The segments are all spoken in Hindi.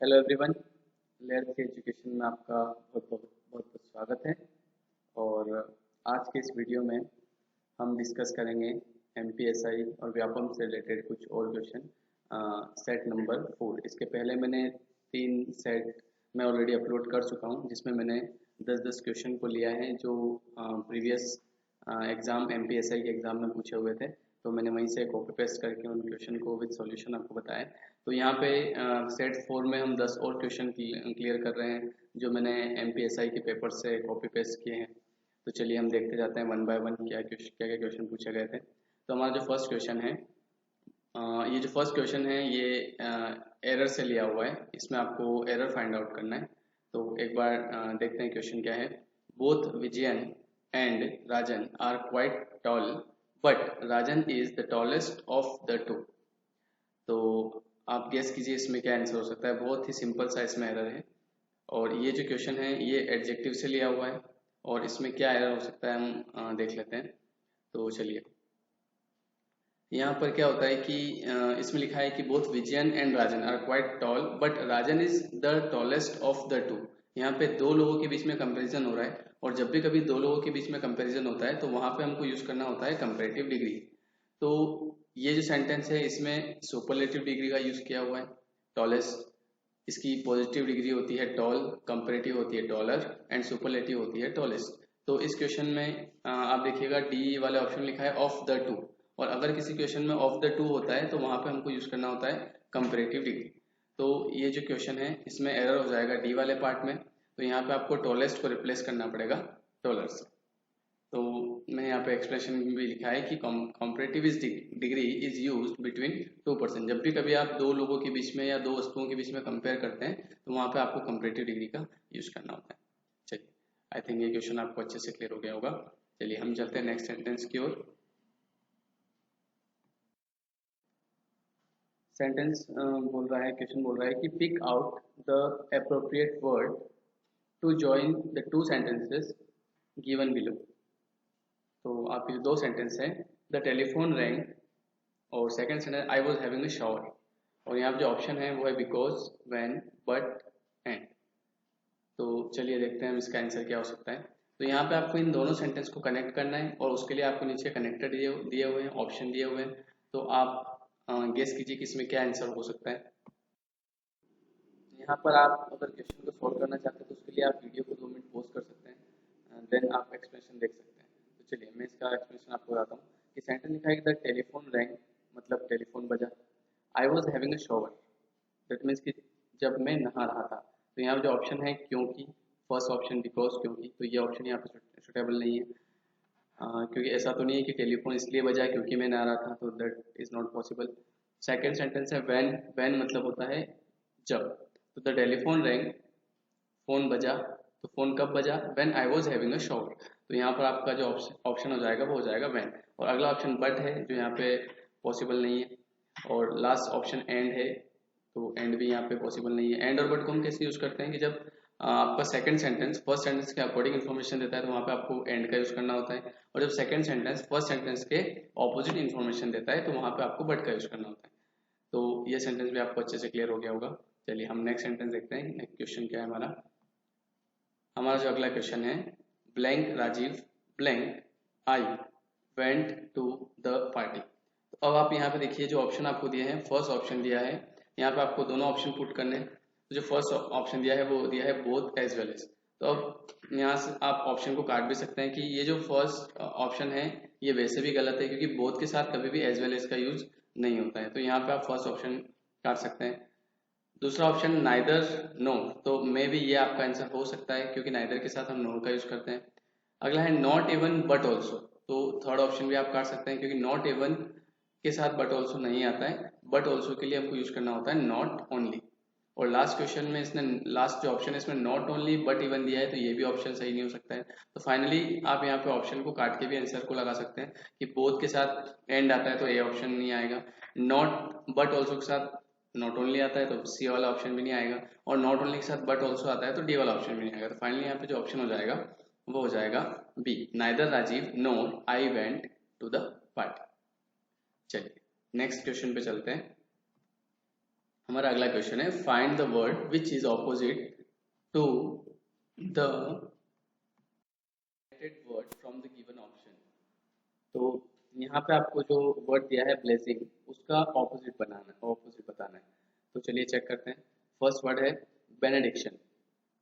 हेलो एवरीवन, लेट्स एजुकेशन में आपका बहुत बहुत बहुत बहुत स्वागत है। और आज के इस वीडियो में हम डिस्कस करेंगे एमपीएसआई और व्यापम से रिलेटेड कुछ और क्वेश्चन। Set number 4। इसके पहले मैंने 3 सेट में ऑलरेडी अपलोड कर चुका हूं, जिसमें मैंने 10-10 क्वेश्चन को लिया है जो प्रीवियस एग्ज़ाम एमपीएसआई के एग्ज़ाम में पूछे हुए थे। तो मैंने वहीं से कॉपी पेस्ट करके उन क्वेश्चन को विद सॉल्यूशन आपको बताया। तो यहाँ पे सेट 4 में हम 10 और क्वेश्चन क्लियर कर रहे हैं जो मैंने एमपीएसआई के पेपर से कॉपी पेस्ट किए हैं। तो चलिए हम देखते जाते हैं वन बाय वन क्या क्या क्वेश्चन पूछे गए थे। तो हमारा जो फर्स्ट क्वेश्चन है, ये जो फर्स्ट क्वेश्चन है ये एरर से लिया हुआ है। इसमें आपको एरर फाइंड आउट करना है। तो एक बार देखते हैं क्वेश्चन क्या है। Both Vijayan and Rajan are quite tall but Rajan is the tallest of the two. तो आप गेस कीजिए इसमें क्या आंसर हो सकता है। बहुत ही सिंपल सा इसमें एरर है और ये जो क्वेश्चन है ये एडजेक्टिव से लिया हुआ है और इसमें क्या एरर हो सकता है हम देख लेते हैं। तो चलिए, यहाँ पर क्या होता है कि इसमें लिखा है कि both Vijayan and Rajan are quite tall but Rajan is the tallest of the two. यहाँ पे दो लोगों के बीच में कंपैरिजन हो रहा है और जब भी कभी दो लोगों के बीच में कंपैरिजन होता है तो वहां पे हमको यूज करना होता है कंपैरेटिव डिग्री। तो ये जो सेंटेंस है इसमें सुपरलेटिव डिग्री का यूज किया हुआ है। टॉलेस्ट, इसकी पॉजिटिव डिग्री होती है टॉल, कंपैरेटिव होती है टॉलर एंड सुपरलेटिव होती है टॉलेस्ट। तो इस क्वेश्चन में आप देखिएगा डी वाले ऑप्शन लिखा है ऑफ द टू, और अगर किसी क्वेश्चन में ऑफ द टू होता है तो वहां पे हमको यूज करना होता है कंपैरेटिव डिग्री। तो ये जो क्वेश्चन है इसमें एरर हो जाएगा डी वाले पार्ट में। तो यहाँ पे आपको टॉलेस्ट को रिप्लेस करना पड़ेगा टॉलर से। तो मैंने यहाँ पे एक्सप्रेशन भी लिखा है कि comparative degree is used between 2 person. जब भी कभी आप दो लोगों के बीच में या दो वस्तुओं के बीच में कंपेयर करते हैं तो वहां पे आपको कंपैरेटिव डिग्री का यूज करना होता है। चलिए, आई थिंक ये क्वेश्चन आपको अच्छे से क्लियर हो गया होगा। चलिए हम चलते हैं नेक्स्ट सेंटेंस की ओर। सेंटेंस बोल रहा है, क्वेश्चन बोल रहा है कि pick out the appropriate word to join the two sentences given below. तो आपके जो दो सेंटेंस है, द टेलीफोन रैंग और second sentence I was having a shower. और यहाँ पे जो ऑप्शन है वो है बिकॉज, व्हेन, बट, एंड। तो चलिए देखते हैं हम इसका आंसर क्या हो सकता है। तो यहाँ पे आपको इन दोनों सेंटेंस को कनेक्ट करना है और उसके लिए आपको नीचे कनेक्टर दिए हुए हैं, ऑप्शन दिए हुए हैं। तो आप गेस कीजिए कि इसमें क्या आंसर हो सकता है। यहाँ पर आप अगर क्वेश्चन को सॉल्व करना चाहते हैं तो उसके लिए आप वीडियो को 2 मिनट पॉज कर सकते हैं, देन आप एक्सप्रेशन देख सकते हैं। तो चलिए मैं इसका एक्सप्रेशन आपको बताता हूँ कि सेंटेंस लिखा है कि द टेलीफोन रैंग, मतलब टेलीफोन बजा। I was having a shower, that means कि जब मैं नहा रहा था। तो यहाँ जो ऑप्शन है क्योंकि, फर्स्ट ऑप्शन बिकॉज क्योंकि, तो ये ऑप्शन यहाँ पे सुटेबल नहीं है। क्योंकि ऐसा तो नहीं है कि टेलीफोन इसलिए बजा क्योंकि मैं नहा रहा था, तो that is not possible. Second sentence है व्हेन, व्हेन मतलब होता है जब। तो द टेलीफोन रैंग, फोन बजा, तो फोन कब बजा, when I was having a shower. तो यहाँ पर आपका जो ऑप्शन हो जाएगा वो हो जाएगा व्हेन। और अगला ऑप्शन बट है जो यहाँ पे पॉसिबल नहीं है। और लास्ट ऑप्शन एंड है, तो एंड भी यहाँ पे पॉसिबल नहीं है। एंड और बट को हम कैसे यूज करते हैं कि जब आपका सेकंड सेंटेंस फर्स्ट सेंटेंस के अकॉर्डिंग इन्फॉर्मेशन देता है तो वहाँ पे आपको एंड का यूज करना होता है। और जब सेकंड सेंटेंस फर्स्ट सेंटेंस के ऑपोजिट इन्फॉर्मेशन देता है तो वहाँ पे आपको बट का यूज करना होता है। तो ये सेंटेंस भी आपको अच्छे से क्लियर हो गया होगा। चलिए हम नेक्स्ट सेंटेंस देखते हैं। नेक्स्ट क्वेश्चन क्या है हमारा। हमारा जो अगला क्वेश्चन है, blank Rajiv blank I went to the party. तो अब आप यहाँ पे देखिए जो ऑप्शन आपको दिए हैं, फर्स्ट ऑप्शन दिया है, यहाँ पे आपको दोनों ऑप्शन पुट करने हैं। तो जो फर्स्ट ऑप्शन दिया है वो दिया है बोथ एज वेल एज। तो अब यहाँ से आप ऑप्शन को काट भी सकते हैं कि ये जो फर्स्ट ऑप्शन है ये वैसे भी गलत है क्योंकि बोथ के साथ कभी भी एज वेल एज का यूज नहीं होता है। तो यहाँ पे आप फर्स्ट ऑप्शन काट सकते हैं। दूसरा ऑप्शन नाइदर नो, तो मे भी ये आपका आंसर हो सकता है क्योंकि नाइदर के साथ हम नो का यूज करते हैं। अगला है नॉट इवन बट ऑल्सो, तो थर्ड ऑप्शन भी आप काट सकते हैं क्योंकि नॉट इवन के साथ बट ऑल्सो नहीं आता है। बट ऑल्सो के लिए हमको यूज करना होता है नॉट ओनली। और लास्ट क्वेश्चन में इसने लास्ट जो ऑप्शन है इसमें नॉट ओनली बट इवन दिया है, तो ये भी ऑप्शन सही नहीं हो सकता है। तो फाइनली आप यहाँ पे ऑप्शन को काट के भी आंसर को लगा सकते हैं कि बोथ के साथ एंड आता है तो ए ऑप्शन नहीं आएगा। नॉट बट ऑल्सो के साथ नॉट ओनली आता है तो सी वाला ऑप्शन भी नहीं आएगा, और नॉट ओनली के साथ बट ऑल्सो आता है तो डी वाला ऑप्शन भी नहीं आएगा। तो फाइनली यहाँ पे जो ऑप्शन हो जाएगा वो हो जाएगा B, neither Rajiv nor I went to the party. चलिए नेक्स्ट क्वेश्चन पे चलते हैं। हमारा अगला क्वेश्चन है find the word which is opposite to the word from the given option. तो यहाँ पे आपको जो वर्ड दिया है ब्लेसिंग, उसका ऑपोजिट बताना है। तो चलिए चेक करते हैं। फर्स्ट वर्ड है बेनेडिक्शन।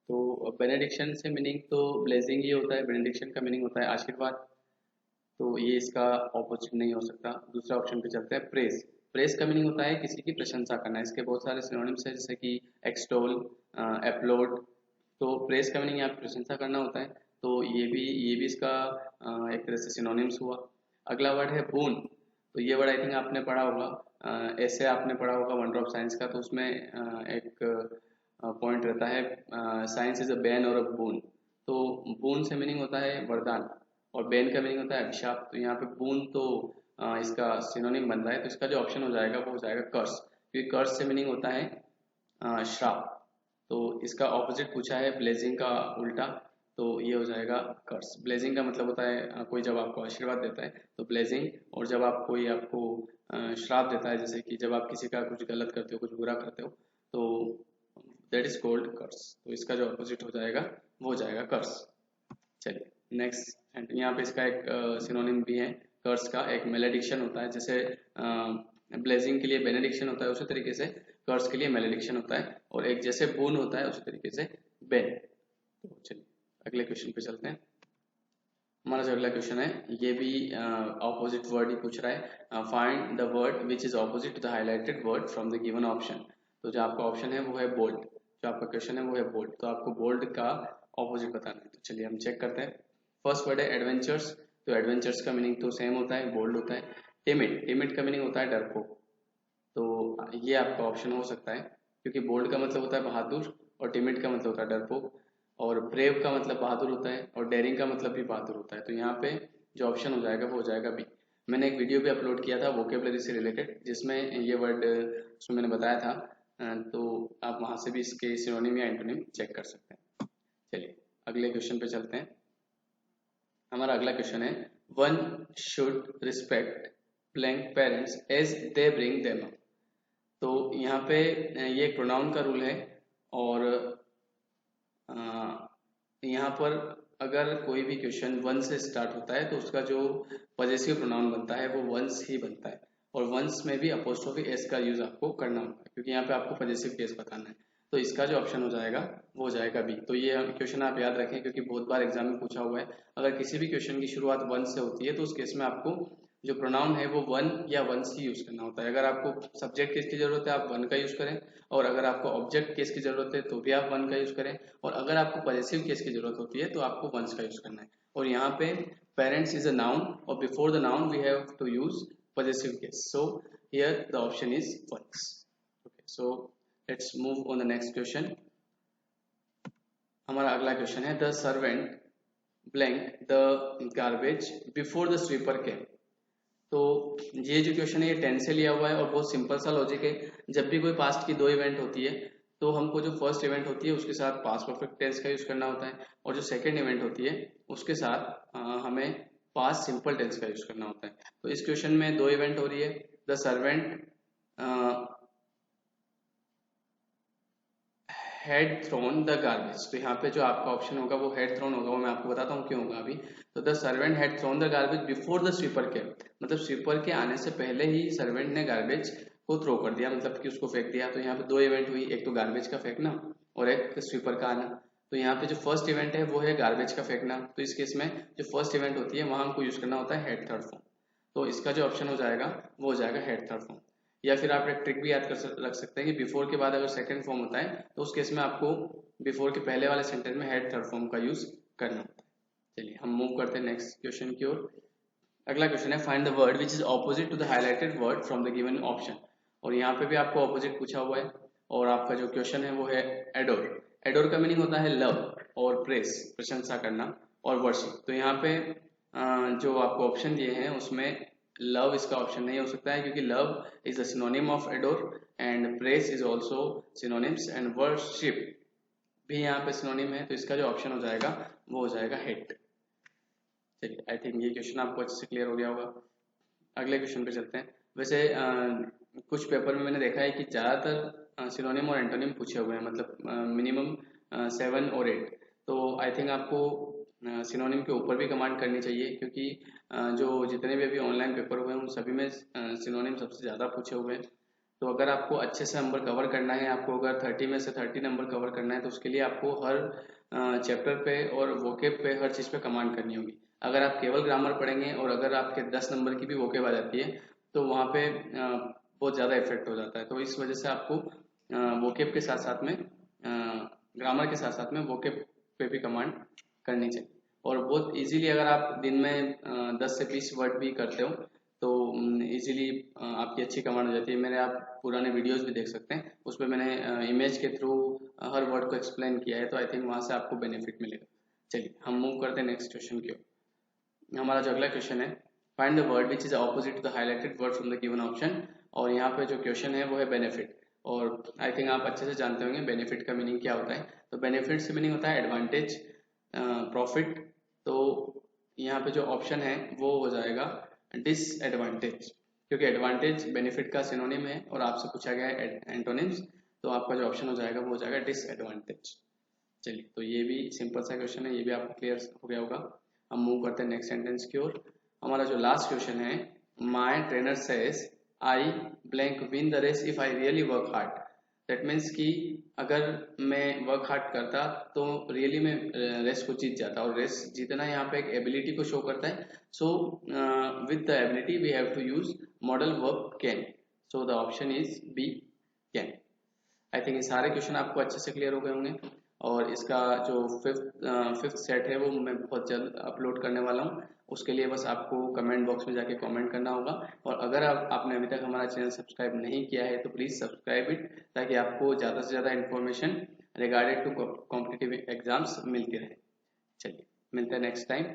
तो बेनेडिक्शन से मीनिंग तो ब्लेसिंग ही होता है, बेनेडिक्शन का मीनिंग होता है आशीर्वाद, तो ये इसका ऑपोजिट नहीं हो सकता। दूसरा ऑप्शन पे चलते हैं प्रेज। प्रेज का मीनिंग होता है किसी की प्रशंसा करना, इसके बहुत सारे सिनोनिम्स हैं जैसे कि एक्सटोल, एप्लोड। तो प्रेज का मीनिंग यहाँ पे प्रशंसा करना होता है, तो ये भी इसका एक तरह से सिनोनिम्स हुआ। अगला वर्ड है बून। तो ये वर्ड आई थिंक आपने पढ़ा होगा, ऐसे आपने पढ़ा होगा वंडर ऑफ साइंस का, तो उसमें एक पॉइंट रहता है साइंस इज अ बैन और अ बून। तो बून से मीनिंग होता है वरदान और बैन का मीनिंग होता है अभिशाप। तो यहाँ पे बून तो इसका सिनोनिम बन रहा है, तो इसका जो ऑप्शन हो जाएगा वो हो जाएगा कर्स, क्योंकि कर्स से मीनिंग होता है श्राप। तो इसका ऑपोजिट पूछा है ब्लेजिंग का उल्टा, तो ये हो जाएगा कर्स। ब्लेजिंग का मतलब होता है कोई जब आपको आशीर्वाद देता है तो ब्लेजिंग, और जब आप कोई आपको श्राप देता है, जैसे कि जब आप किसी का कुछ गलत करते हो, कुछ बुरा करते हो, तो दैट इज कॉल्ड कर्स। तो इसका जो ऑपोजिट हो जाएगा वो हो जाएगा कर्स। चलिए नेक्स्ट, एंड यहाँ पे इसका एक सिनोनिम भी है कर्स का, एक मेलेडिक्शन होता है। जैसे ब्लेजिंग के लिए बेनेडिक्शन होता है, उसी तरीके से कर्स के लिए मेलेडिक्शन होता है, और एक जैसे बून होता है उसी तरीके से बेन। तो चलिए अगले क्वेश्चन पे चलते हैं। हमारा जो अगला क्वेश्चन है ये भी ऑपोजिट वर्ड ही पूछ रहा है। Find the word which is opposite to the highlighted word from the given option. तो जो आपका ऑप्शन है वो है बोल्ड, जो आपका क्वेश्चन है वो है बोल्ड, तो आपको बोल्ड का ऑपोजिट बताना है। तो चलिए हम चेक करते हैं। फर्स्ट वर्ड है एडवेंचर्स। तो एडवेंचर्स का मीनिंग तो सेम होता है, बोल्ड होता है। टिमिड, टिमिड का मीनिंग होता है डरपोक। तो ये आपका ऑप्शन हो सकता है, क्योंकि बोल्ड का मतलब होता है बहादुर और टिमिड का मतलब होता है डरपोक, और ब्रेव का मतलब बहादुर होता है और डेयरिंग का मतलब भी बहादुर होता है। तो यहाँ पे जो ऑप्शन हो जाएगा वो हो जाएगा बी। मैंने एक वीडियो भी अपलोड किया था वोकेबलरी से रिलेटेड, जिसमें ये वर्ड उसमें मैंने बताया था, तो आप वहाँ से भी इसके सिनोनिम या एंटोनिम चेक कर सकते हैं। चलिए अगले क्वेश्चन पे चलते हैं। हमारा अगला क्वेश्चन है one should respect blank parents as they bring them up. तो यहाँ पे ये एक प्रोनाउन का रूल है, और यहाँ पर अगर कोई भी क्वेश्चन वन से स्टार्ट होता है तो उसका जो पॉजेसिव प्रोनाउन बनता है वो वंस ही बनता है, और वंस में भी अपोस्ट्रोफी एस का यूज आपको करना होगा, क्योंकि यहाँ पे आपको पॉजेसिव केस बताना है। तो इसका जो ऑप्शन हो जाएगा वो हो जाएगा बी। तो ये क्वेश्चन आप याद रखें, क्योंकि बहुत बार एग्जाम में पूछा हुआ है। अगर किसी भी क्वेश्चन की शुरुआत वन से होती है तो उस केस में आपको जो प्रोनाउन है वो वन या वंस ही यूज करना होता है। अगर आपको सब्जेक्ट केस की जरूरत है आप वन का यूज करें, और अगर आपको ऑब्जेक्ट केस की जरूरत है तो भी आप वन का यूज करें, और अगर आपको पॉजेसिव केस की जरूरत होती है तो आपको वंस का यूज करना है। और यहाँ पे पेरेंट्स इज अ नाउन, और before the noun we have to use possessive case, so here the option is ones. Okay, so let's move on the next question. हमारा अगला क्वेश्चन है the servant blank the garbage before the sweeper came. तो ये जो क्वेश्चन है ये टेंस से लिया हुआ है, और बहुत सिंपल सा लॉजिक है। जब भी कोई पास्ट की दो इवेंट होती है तो हमको जो फर्स्ट इवेंट होती है उसके साथ पास्ट परफेक्ट टेंस का यूज करना होता है, और जो सेकंड इवेंट होती है उसके साथ हमें पास्ट सिंपल टेंस का यूज करना होता है। तो इस क्वेश्चन में दो इवेंट हो रही है, the servant had thrown the garbage. तो यहाँ पे जो आपका ऑप्शन होगा वो हेड थ्रोन होगा, वो मैं आपको बताता हूँ क्यों होगा अभी। तो the servant had thrown the garbage before the sweeper came, मतलब स्वीपर के आने से पहले ही सर्वेंट ने गार्बेज को थ्रो कर दिया, मतलब कि उसको फेंक दिया। तो यहाँ पे दो इवेंट हुई, एक तो गार्बेज का फेंकना और एक स्वीपर का आना। तो यहाँ पे जो फर्स्ट इवेंट है वो है गार्बेज का फेंकना, तो इस केस में जो फर्स्ट इवेंट होती है वहां हमको यूज करना होता है हेड थर्ड फॉर्म। तो इसका जो ऑप्शन हो जाएगा वो हो जाएगा हेड थर्ड फॉर्म। या फिर आप एक ट्रिक भी याद रख सकते हैं कि बिफोर के बाद अगर सेकंड फॉर्म होता है तो उस केस में आपको बिफोर के पहले वाले सेंटेंस में हेड थर्ड फॉर्म का यूज करना होता है। चलिए हम मूव करते हैं नेक्स्ट क्वेश्चन की ओर। अगला क्वेश्चन है find the word which is opposite to the highlighted word from the given option. और यहाँ पे भी आपको ऑपोजिट पूछा हुआ है, और आपका जो क्वेश्चन है वो है एडोर। एडोर का मीनिंग होता है लव और प्रेस, प्रशंसा करना, और वर्शिप। तो यहाँ पे जो आपको ऑप्शन दिए हैं उसमें लव इसका ऑप्शन नहीं हो सकता है, क्योंकि love is a synonym of adore, and press is also synonyms, and worship भी यहाँ पे सिनोनिम है। तो इसका जो ऑप्शन हो जाएगा वो हो जाएगा हेट। चलिए आई थिंक ये क्वेश्चन आपको अच्छे से क्लियर हो गया होगा। अगले क्वेश्चन पे चलते हैं। वैसे कुछ पेपर में मैंने देखा है कि ज़्यादातर सिनोनिम और एंटोनिम पूछे हुए हैं, मतलब मिनिमम 7 और 8। तो आई थिंक आपको सिनोनिम के ऊपर भी कमांड करनी चाहिए, क्योंकि जो जितने भी अभी ऑनलाइन पेपर हुए हैं उन सभी में सिनोनिम सबसे ज़्यादा पूछे हुए हैं। तो अगर आपको अच्छे से नंबर कवर करना है, आपको अगर 30 में से 30 नंबर कवर करना है, तो उसके लिए आपको हर चैप्टर पे और वोकेब पे हर चीज़ पे कमांड करनी होगी। अगर आप केवल ग्रामर पढ़ेंगे और अगर आपके 10 नंबर की भी वोकेब आ जाती है, तो वहाँ पे बहुत ज़्यादा इफेक्ट हो जाता है। तो इस वजह से आपको वोकेब के साथ साथ में ग्रामर के साथ साथ में वोकेब पे भी कमांड करनी चाहिए। और बहुत इजीली अगर आप दिन में 10 से 20 वर्ड भी करते हो तो इजीली आपकी अच्छी कमांड हो जाती है। मेरे आप पुराने वीडियोस भी देख सकते हैं, उस पर मैंने इमेज के थ्रू हर वर्ड को एक्सप्लेन किया है, तो आई थिंक वहाँ से आपको बेनिफिट मिलेगा। चलिए हम मूव करते हैं नेक्स्ट क्वेश्चन की ओर। हमारा जो अगला क्वेश्चन है, find the word which is opposite to the highlighted word from the given option. और यहाँ पे जो क्वेश्चन है वो है बेनिफिट। और आई थिंक आप अच्छे से जानते होंगे बेनिफिट का मीनिंग क्या होता है। तो बेनिफिट से मीनिंग होता है एडवांटेज, प्रॉफिट। तो यहाँ पे जो ऑप्शन है वो हो जाएगा डिसएडवांटेज, क्योंकि एडवांटेज बेनिफिट का सिनोनिम है और आपसे पूछा गया है एंटोनिम्स, तो आपका जो ऑप्शन हो जाएगा वो हो जाएगा डिसएडवांटेज। चलिए, तो ये भी सिंपल सा क्वेश्चन है, ये भी आपको क्लियर हो गया होगा। हम मूव करते हैं नेक्स्ट सेंटेंस की ओर। हमारा जो लास्ट क्वेश्चन है, my trainer says I blank win the race if I really work hard. That means कि अगर मैं वर्क हार्ड करता तो रियली में रेस को जीत जाता। और रेस जीतना यहाँ पे एक एबिलिटी को शो करता है। So with the ability we have to use modal verb can. So the option is B, can. I think ये सारे क्वेश्चन आपको अच्छे से क्लियर हो गए होंगे। और इसका जो फिफ्थ सेट है वो मैं बहुत जल्द अपलोड करने वाला हूँ। उसके लिए बस आपको कमेंट बॉक्स में जाके कमेंट करना होगा। और अगर आपने अभी तक हमारा चैनल सब्सक्राइब नहीं किया है तो प्लीज़ सब्सक्राइब इट, ताकि आपको ज़्यादा से ज़्यादा information regarded to competitive exams मिलती रहे। चलिए, मिलते हैं नेक्स्ट टाइम।